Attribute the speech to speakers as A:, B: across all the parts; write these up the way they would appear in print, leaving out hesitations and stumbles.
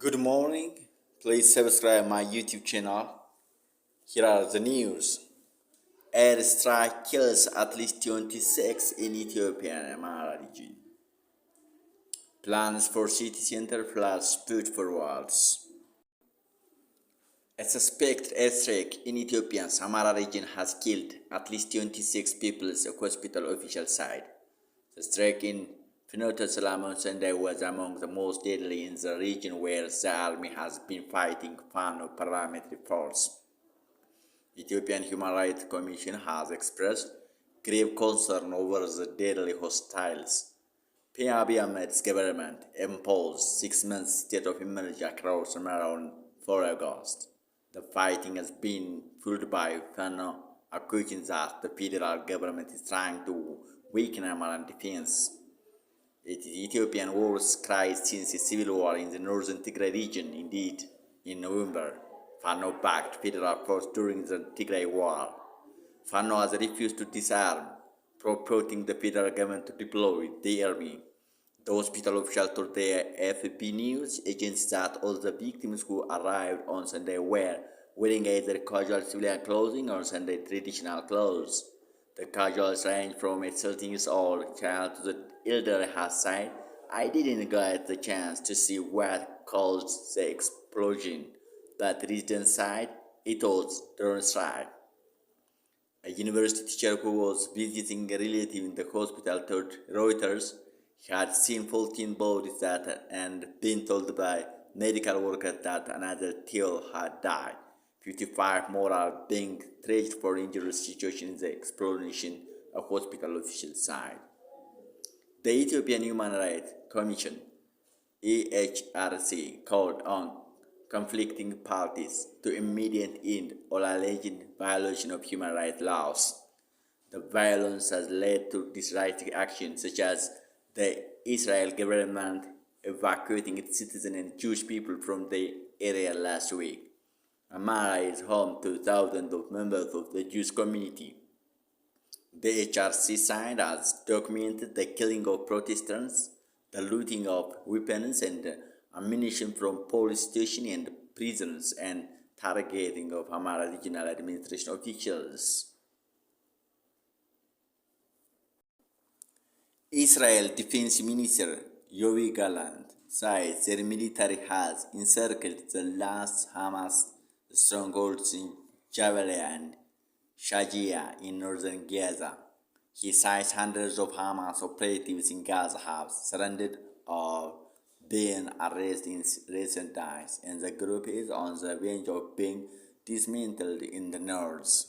A: Good morning. Please subscribe my YouTube channel. Here are the news. Air strike kills at least 26 in Ethiopian Amara region. Plans for city center floods put forwards. A suspected airstrike in Ethiopia's Amara region has killed at least 26 people, a hospital official said. The strike in Finoto Salam on Sunday was among the most deadly in the region where the army has been fighting Fano paramilitary force. Ethiopian Human Rights Commission has expressed grave concern over the deadly hostiles. Abiy Ahmed's government imposed 6 months state of emergency across Amara for August. The fighting has been fueled by Fano accusing that the federal government is trying to weaken Amaran defense. It is Ethiopian war's cry since a civil war in the northern Tigray region. Indeed, in November, Fano backed federal force during the Tigray war. Fano has refused to disarm, purporting the federal government to deploy the army. The hospital official told the AFP news agency that all the victims who arrived on Sunday were wearing either casual civilian clothing or Sunday traditional clothes. The casuals range from a 13-year-old child to the elderly has said, "I didn't get the chance to see what caused the explosion, but residents said it was drone strike." A university teacher who was visiting a relative in the hospital told Reuters he had seen 14 bodies and been told by medical workers that another 12 had died. 55 more are being treated for injuries situation in the explosion, a hospital official said. The Ethiopian Human Rights Commission, EHRC, called on conflicting parties to immediately end all alleged violation of human rights laws. The violence has led to disruptive actions such as the Israel government evacuating its citizens and Jewish people from the area last week. Amara is home to thousands of members of the Jewish community. The HRC side has documented the killing of Protestants, the looting of weapons and ammunition from police stations and prisons, and targeting of Amara regional administration officials. Israel Defense Minister Yoav Gallant says their military has encircled the last Hamas strongholds in Jabalia and Shajia in northern Gaza. He says hundreds of Hamas operatives in Gaza have surrendered or been arrested in recent days, and the group is on the verge of being dismantled in the north.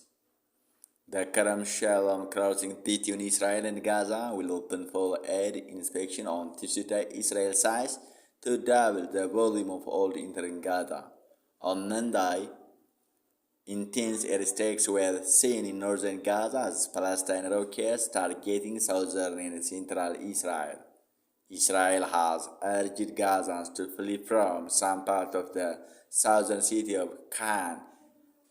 A: The Kerem Shalom crossing between Israel and Gaza will open for aid inspection on Tuesday. Israel says to double the volume of oil entering Gaza. On Monday, intense airstrikes were seen in northern Gaza as Palestine rockets targeting southern and central Israel. Israel has urged Gazans to flee from some part of the southern city of Khan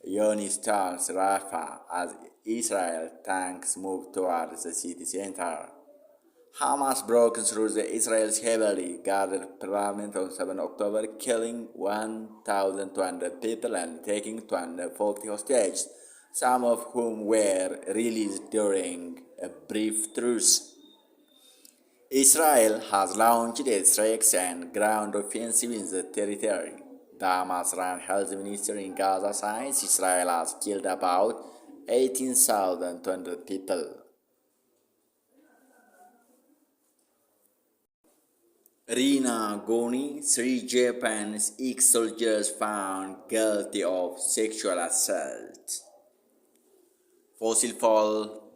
A: Younis towards Rafah as Israel tanks move towards the city center. Hamas broke through the Israel's heavily guarded parliament on 7 October, killing 1,200 people and taking 240 hostages, some of whom were released during a brief truce. Israel has launched airstrikes and ground offensive in the territory. The Hamas-run health minister in Gaza says Israel has killed about 18,200 people. Rina Goni, 3 Japanese ex-soldiers found guilty of sexual assault. Fossil fuel.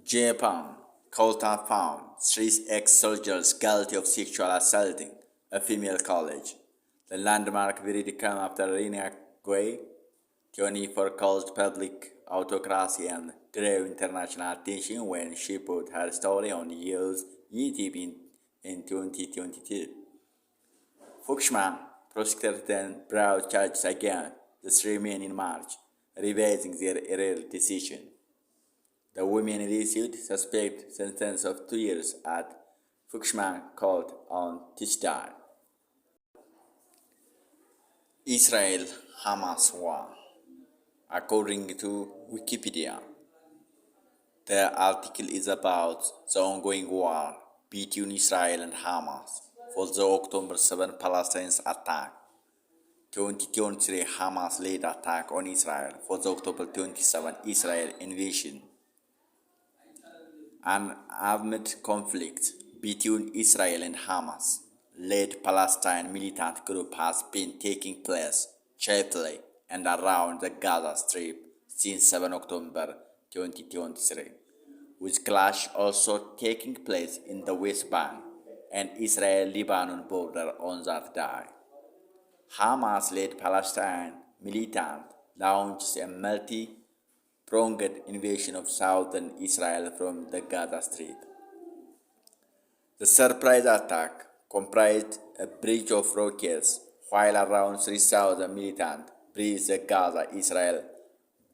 A: Japan court found 3 ex-soldiers guilty of sexual assaulting a female college. The landmark verdict came after Rina Goi, 24, caused public autocracy and drew international attention when she put her story on YouTube in 2022. Fukushima prosecutors then brought charges against the 3 men in March, revising their earlier decision. The women received suspect sentence of 2 years at Fukushima called on Tuesday. Israel-Hamas war. According to Wikipedia, the article is about the ongoing war between Israel and Hamas for the October 7 Palestine attack. 2023 Hamas-led attack on Israel for the October 27 Israel invasion. An armed conflict between Israel and Hamas-led Palestine militant group has been taking place chiefly and around the Gaza Strip since 7 October 2023, with clash also taking place in the West Bank and Israel-Lebanon border on that day. Hamas-led Palestine militant launched a multi-pronged invasion of southern Israel from the Gaza Strip. The surprise attack comprised a breach of rockets while around 3,000 militants breached the Gaza-Israel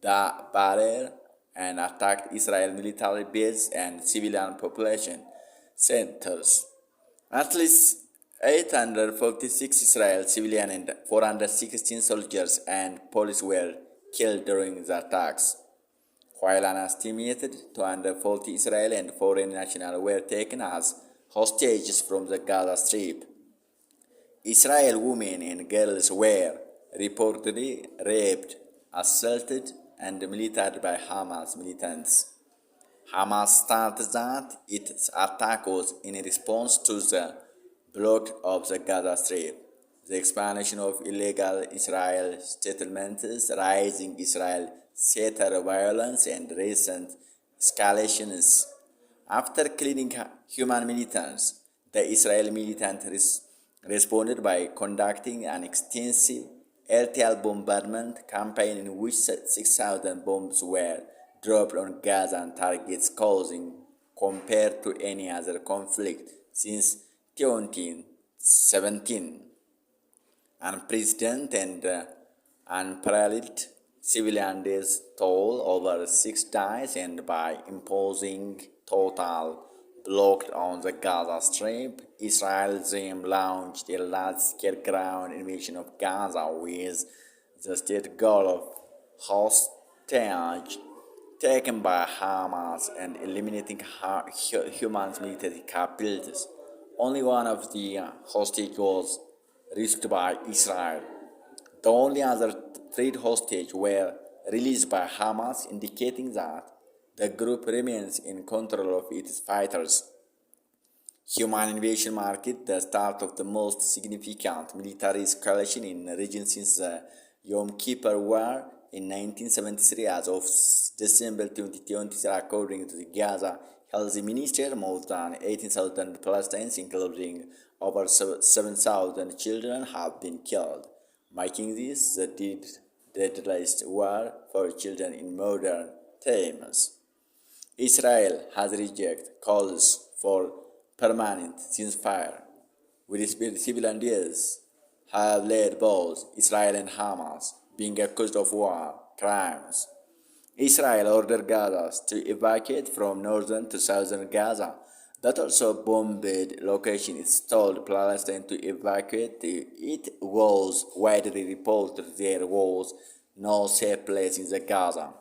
A: barrier and attacked Israel military bases and civilian population centers. At least 846 Israel civilian and 416 soldiers and police were killed during the attacks, while an estimated 240 Israeli and foreign nationals were taken as hostages from the Gaza Strip. Israeli women and girls were reportedly raped, assaulted, and mutilated by Hamas militants. Hamas stated that its attack was in response to the block of the Gaza Strip, the expansion of illegal Israel settlements, rising Israel settler violence, and recent escalations. After killing human militants, the Israeli militants responded by conducting an extensive aerial bombardment campaign in which 6,000 bombs were dropped on Gazan targets, causing, compared to any other conflict since 2017, unprecedented and unparalleled civilian deaths toll over 6 days, and by imposing total blockade on the Gaza Strip, Israel then launched a large-scale ground invasion of Gaza with the state goal of hostage taken by Hamas and eliminating human military capabilities. Only one of the hostages was rescued by Israel. The only other 3 hostages were released by Hamas, indicating that the group remains in control of its fighters. Human invasion marked the start of the most significant military escalation in the region since the Yom Kippur War in 1973. As of December 2023, according to the Gaza Health Ministry, more than 18,000 Palestinians, including over 7,000 children, have been killed, making this the deadliest war for children in modern times. Israel has rejected calls for permanent ceasefire, with civilian deaths have led both Israel and Hamas being accused of war crimes. Israel ordered Gaza to evacuate from northern to southern Gaza, but also bombed locations told Palestine to evacuate. It was widely reported there was no safe place in the Gaza.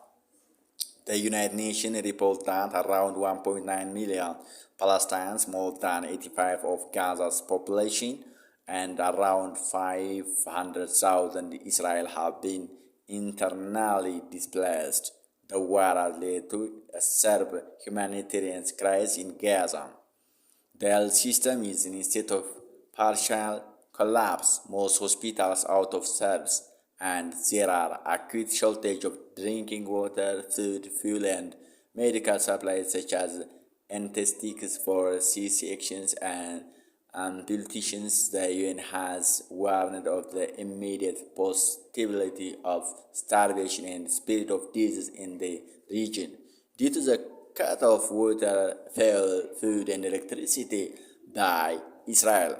A: The United Nations reports that around 1.9 million Palestinians, more than 85% of Gaza's population, and around 500,000 Israel have been internally displaced. The war has led to a severe humanitarian crisis in Gaza. The health system is in a state of partial collapse, most hospitals out of service, and there are acute shortage of drinking water, food, fuel, and medical supplies such as anesthetics for C-sections and amputations. The UN has warned of the immediate possibility of starvation and spread of disease in the region due to the cut of water, fuel, food, and electricity by Israel.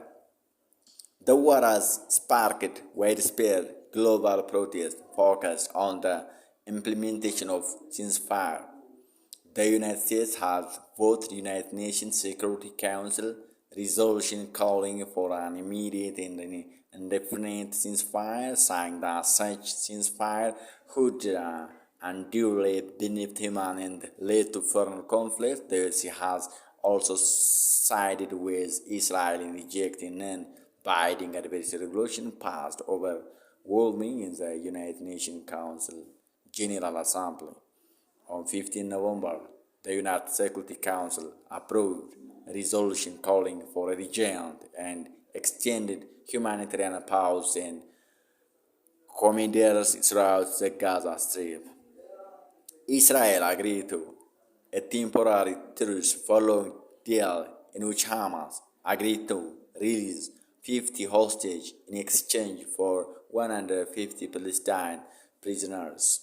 A: The war has sparked widespread global protests focused on the implementation of ceasefire. The United States has voted United Nations Security Council resolution calling for an immediate and indefinite ceasefire, saying that such ceasefire would unduly benefit human and lead to further conflict. The US has also sided with Israel in rejecting non-binding adversary resolution passed overwhelming in the United Nations Council General Assembly. On 15 November, the United Security Council approved a resolution calling for a regional and extended humanitarian pause and commanders throughout the Gaza Strip. Israel agreed to a temporary truce following deal in which Hamas agreed to release 50 hostages in exchange for 150 Palestinian prisoners.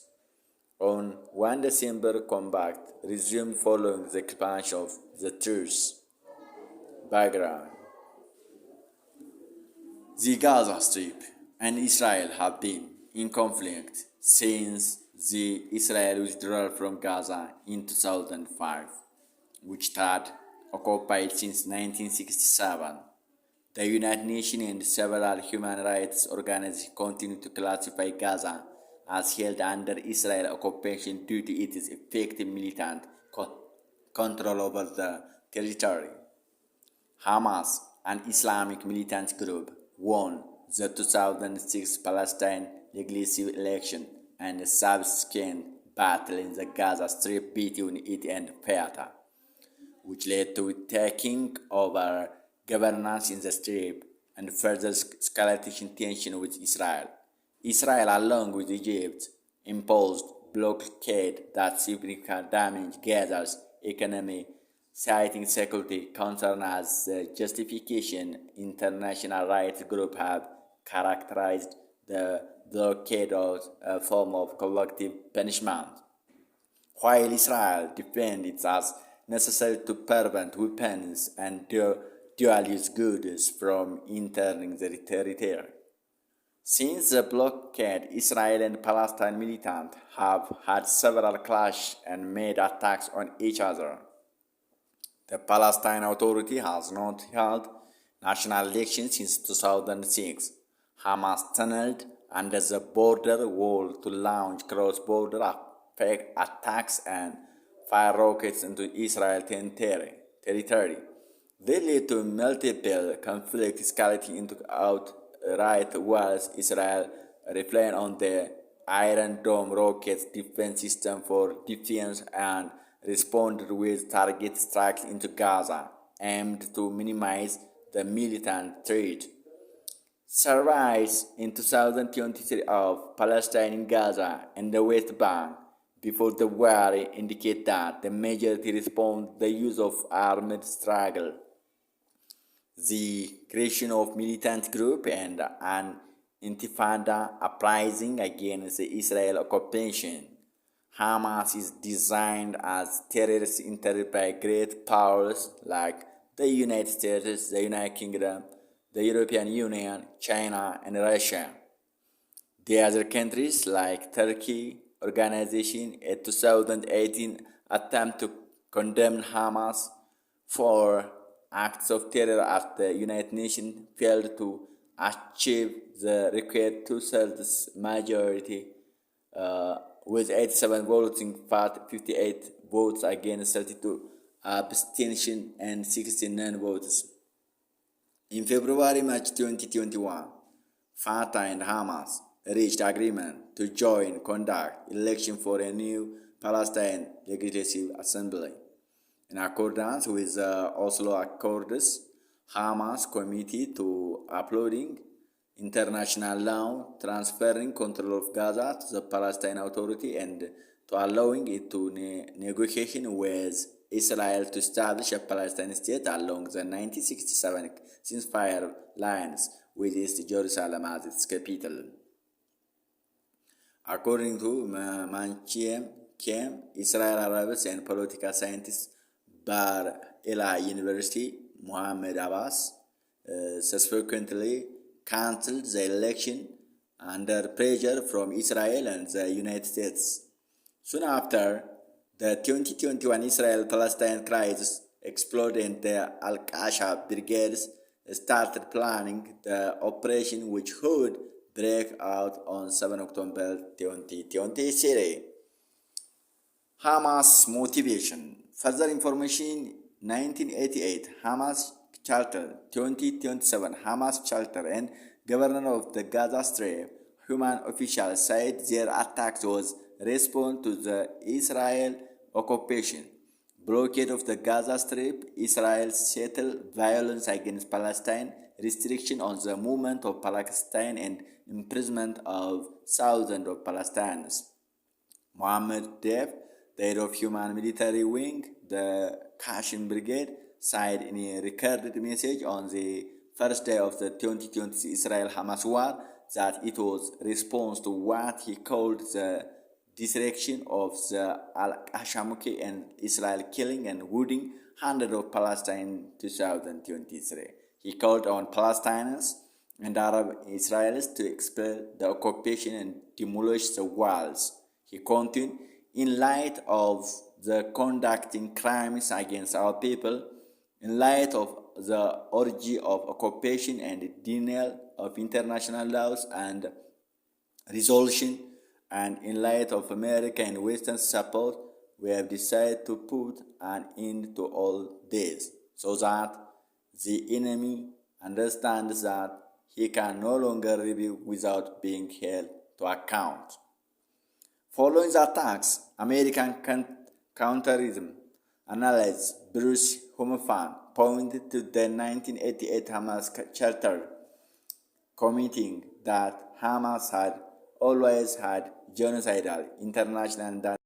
A: On 1 December, combat resumed following the expansion of the truce. Background: the Gaza Strip and Israel have been in conflict since the Israel withdrawal from Gaza in 2005, which had occupied since 1967. The United Nations and several human rights organizations continue to classify Gaza as held under Israel occupation due to its effective militant control over the territory. Hamas, an Islamic militant group, won the 2006 Palestine legislative election and a subsequent battle in the Gaza Strip between it and Fatah, which led to taking over governance in the Strip and further escalating tension with Israel. Israel, along with Egypt, imposed blockade that significantly damaged Gaza's economy, citing security concerns as the justification. International rights groups have characterized the blockade as a form of collective punishment, while Israel defends it as necessary to prevent weapons and dual-use goods from entering the territory. Since the blockade, Israel and Palestine militants have had several clashes and made attacks on each other. The Palestine Authority has not held national elections since 2006. Hamas tunneled under the border wall to launch cross-border attacks and fire rockets into Israel territory. They led to multiple conflicts escalating into outright wars. Israel relied on the Iron Dome rockets defense system for defense and responded with target strikes into Gaza, aimed to minimize the militant threat. Surveys in 2023 of Palestine in Gaza and the West Bank before the war indicate that the majority respond the use of armed struggle, the creation of militant group, and an intifada uprising against the Israel occupation. Hamas is designed as terrorist entered by great powers like the United States, the United Kingdom, the European Union, China, and Russia. The other countries like Turkey organization a 2018 attempt to condemn Hamas for acts of terror as the United Nations failed to achieve the required two-thirds majority with 87 voting for 58 votes against 32 abstention and 69 votes. In February-March 2021, Fatah and Hamas reached agreement to join conduct election for a new Palestine Legislative Assembly. In accordance with the Oslo Accords, Hamas committed to upholding international law, transferring control of Gaza to the Palestine Authority, and to allowing it to negotiation with Israel to establish a Palestinian state along the 1967 ceasefire lines with East Jerusalem as its capital. According to Manchiem Kem, Israel Arabs and political scientist Bar Ela University, Mohammed Abbas, subsequently cancelled the election under pressure from Israel and the United States. Soon after, the 2021 Israel-Palestine crisis exploded and the Al-Qasha brigades started planning the operation which would break out on 7 October 2023. Hamas motivation. Further information 1988 Hamas Charter 2027 Hamas Charter and Governor of the Gaza Strip human officials said their attack was response to the Israel occupation, blockade of the Gaza Strip, Israel's settled violence against Palestine, restriction on the movement of Palestine and imprisonment of thousands of Palestinians. Mohammed Dev, the head of Human Military Wing, the Qassim Brigade, said in a recorded message on the first day of the 2020 Israel-Hamas war that it was response to what he called the disruption of the Al-Qasha and Israel killing and wounding hundreds of Palestinians in 2023. He called on Palestinians and Arab Israelis to expel the occupation and demolish the walls. He continued, in light of the conducting crimes against our people, in light of the orgy of occupation and denial of international laws and resolution, and in light of American and Western support, we have decided to put an end to all this, so that the enemy understands that he can no longer rebel without being held to account. Following the attacks, American counterterrorism analyst Bruce Humafan pointed to the 1988 Hamas Charter, commenting that Hamas had always had genocidal international